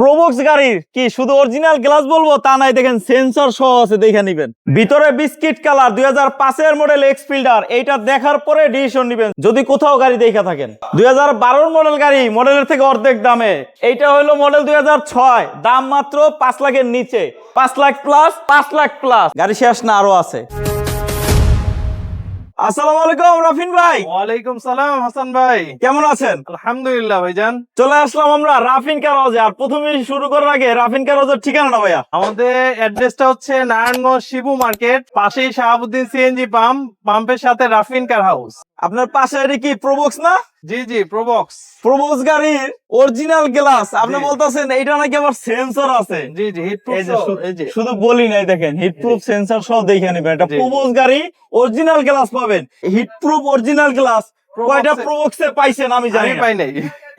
Probox গাড়ির কি শুধু অরিজিনাল গ্লাস বলবো তা নাই, দেখেন সেন্সর সহ আছে, দেখে নিবেন। ভিতরে বিস্কিট কালার 2005 এর মডেল এক্স ফিল্ডার, এইটা দেখার পরে ডিসিশন নিবেন যদি কোথাও গাড়ি দেখা থাকেন। 2012 মডেল গাড়ি, মডেলের থেকে অর্ধেক দামে। এইটা হলো মডেল 2006, দাম মাত্র 5 লাখের নিচে, 5 লাখ প্লাস, 5 লাখ প্লাস। গাড়ি শেষ না, আরো আছে। আসসালামু আলাইকুম রাফিন ভাই। ওয়ালাইকুম সালাম হাসান ভাই, কেমন আছেন? আলহামদুলিল্লাহ ভাইজান। চলে আসলাম আমরা রাফিন কার হাউসে। আর প্রথমে শুরু করার আগে রাফিন কার হাউসের ঠিকানাটা ভাইয়া। আমাদের অ্যাড্রেসটা হচ্ছে নারায়ণগঞ্জ শিবু মার্কেট, পাশেই শাহাবুদ্দিন সিএনজি পাম্প, পাম্পের সাথে রাফিন কার হাউস। আপনার পাশে এটা কি প্রোবক্স না? জি জি, প্রোবক্স। প্রোবক্স গাড়ির অরিজিনাল গ্লাস, আপনি জি। বলতেছেন এইটা নাকি আবার সেন্সর আছে। জি জি, হিটপ্রুফ। এই যে শুধু বলি নাই, দেখেন হিটপ্রুফ সেন্সর সহ দেখে নেবেন। এটা জি। প্রোবক্স গাড়ি, অরিজিনাল গ্লাস পাবেন, হিটপ্রুফ অরিজিনাল গ্লাস। কয়টা প্রোবক্সে পাইছেন আমি জানি আমি না। পাই নাই।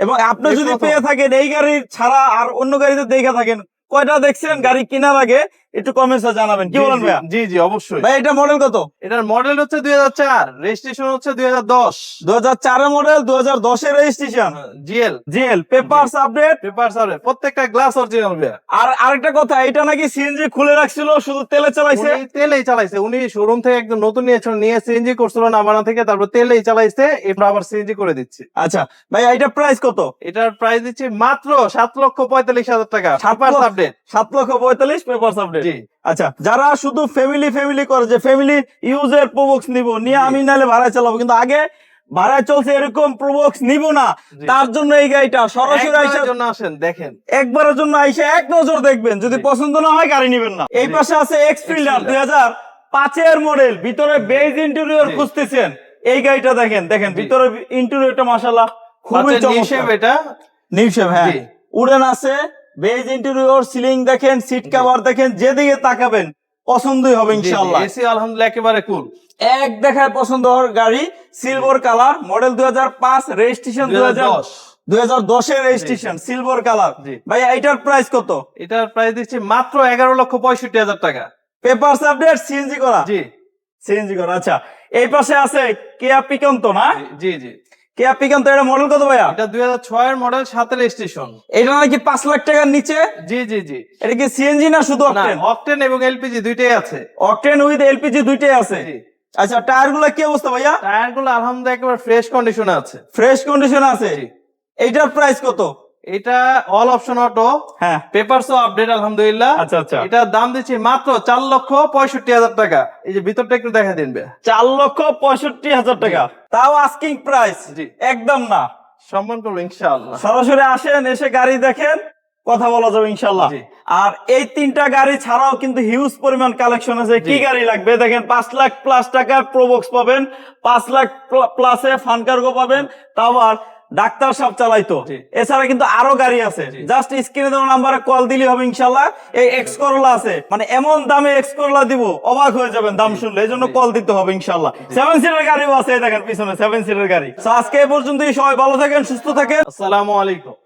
এবং আপনি এই যদি প্রথম। পেয়ে থাকেন এই গাড়ির ছাড়া আর অন্য গাড়িতে দেখে থাকেন, কয়টা দেখছেন গাড়ি কেনার আগে একটু কমেন্টে জানাবেন। কি বলেন ভাইয়া? জি জি, অবশ্যই। ভাই এটা মডেল কত? এটার মডেল হচ্ছে 2004, রেজিস্ট্রেশন হচ্ছে 2010। 2004 এর মডেল, 2010 এর registration, GL GL papers update. Paper survey, প্রত্যেকটা গ্লাস অরিজিনাল ভাইয়া। আর আরেকটা কথা, এটা নাকি সিএনজি খুলে রাখছিল, শুধু তেলে চালাইছে। উনি তেলেই চালাইছে, উনি শোরুম থেকে একদম নতুন নিয়ে সিএনজি করছিল নামানা থেকে, তারপর তেলেই চালাইছে, এবার আবার সিএনজি করে দিচ্ছে। আচ্ছা ভাই, এটা প্রাইস কত? এটার প্রাইস দিচ্ছে মাত্র 7,45,000 টাকা। 7 পেপার লক্ষ- আপডেট। 7,45,000 papers update. জি। আচ্ছা, যারা শুধু ফ্যামিলি করে, যে ফ্যামিলি ইউজের প্রোবক্স নিব, নিয়ে জি। আমি নাহলে ভাড়ায় চালাবো, কিন্তু আগে ভাড়ায় চলছে এরকম প্রোবক্স নিব না, জি। তার জন্য এই গাড়িটা সরাসরি একবারের আইসা জন্য আসেন, দেখেন। একবারের জন্য আইসা এক নজর দেখবেন, যদি জি। পছন্দ না হয় গাড়ি নিবেন না। এই জি। পাশে আছে এক্স ফিল্ডার Xfielder। 2005 এর মডেল, ভিতরে বেজ ইন্টেরিয়র জি। খুঁজতেছেন, এই গাড়িটা দেখেন, জি। ভিতরে ইন্টেরিয়রটা মাশাআল্লাহ খুবই পাঁচের নিচে চমৎকার। এটা। নিউ শেপ, হ্যাঁ, জি। উডেন আছে, বেজ ইন্টেরিয়র, সিলিং দেখেন, সিট জি। কভার দেখেন, যেদিকে তাকাবেন পছন্দই হবে ইনশাআল্লাহ। এসি আলহামদুলিল্লাহ একেবারে কুল। এক দেখায় পছন্দ হওয়ার গাড়ি, সিলভার কালার, মডেল 2005, রেজিস্ট্রেশন 2010। 2010 এর রেজিস্ট্রেশন, সিলভার কালার। জি। ভাই এটার প্রাইস কত? এটার প্রাইস দিচ্ছি মাত্র 11,65,000 টাকা। পেপারস আপডেট, সিএনজি করা। জি সিএনজি করা। আচ্ছা, এই পাশে আছে কেয়া পিকান্তো না? জি জি। কেয়া পিকান্তো, এটা মডেল কত ভাইয়া? এটা 2006 এর মডেল, 7 রেজিস্ট্রেশন। এটা নাকি 5 লাখ টাকার নিচে? জি জি জি। এটা কি সিএনজি না শুধু না, অকটেন? অকটেন এবং এলপিজি দুইটাই আছে। অকটেন উইথ এলপিজি দুইটাই আছে। জি। আচ্ছা, টায়ার গুলা কি অবস্থা ভাইয়া? টায়ার গুলো আলহামদুলিল্লাহ একেবারে ফ্রেশ কন্ডিশনে আছে। ফ্রেশ কন্ডিশন আছে। জি। এইটার প্রাইস কত? এটা অল অপশন অটো, হ্যাঁ। পেপারসও আপডেট আলহামদুলিল্লাহ। আচ্ছা, আচ্ছা। এটার দাম দিচ্ছি মাত্র 4,65,000 টাকা। এই যে ভিতরটা একটু দেখা দিন ভাই। 4,65,000 টাকা, তাও আস্কিং প্রাইস, জি। একদম না। সম্মান করবো ইনশাআল্লাহ। সরাসরি আসেন, এসে গাড়ি দেখেন, কথা বলা যাবে ইনশাল্লাহ। জি। আর এই তিনটা গাড়ি ছাড়াও কিন্তু হিউজ পরিমাণ কালেকশন আছে। কি জি। গাড়ি লাগবে দেখেন, 5 লাখ প্লাস টাকার প্রোবক্স পাবেন, 5 লাখ প্লাসে ফান কার্গো পাবেন, তাও আর ডাক্তার সব চালাইতো। জি। এছাড়া কিন্তু আরো গাড়ি আছে, জাস্ট স্ক্রিনে দেওয়া নাম্বারে কল দিলেই হবে ইনশাল্লাহ। এই এক্স করোলা আছে, মানে এমন দামে এক্স করোলা দিব, অবাক হয়ে যাবেন দাম শুনলে, এই জন্য কল দিতে হবে ইনশাল্লাহ। 7 সিটার গাড়িও আছে, এই দেখেন পিছনে 7 সিটার গাড়ি। তো আজকে এই পর্যন্তই, সবাই ভালো থাকেন, সুস্থ থাকেন। আসসালামু আলাইকুম।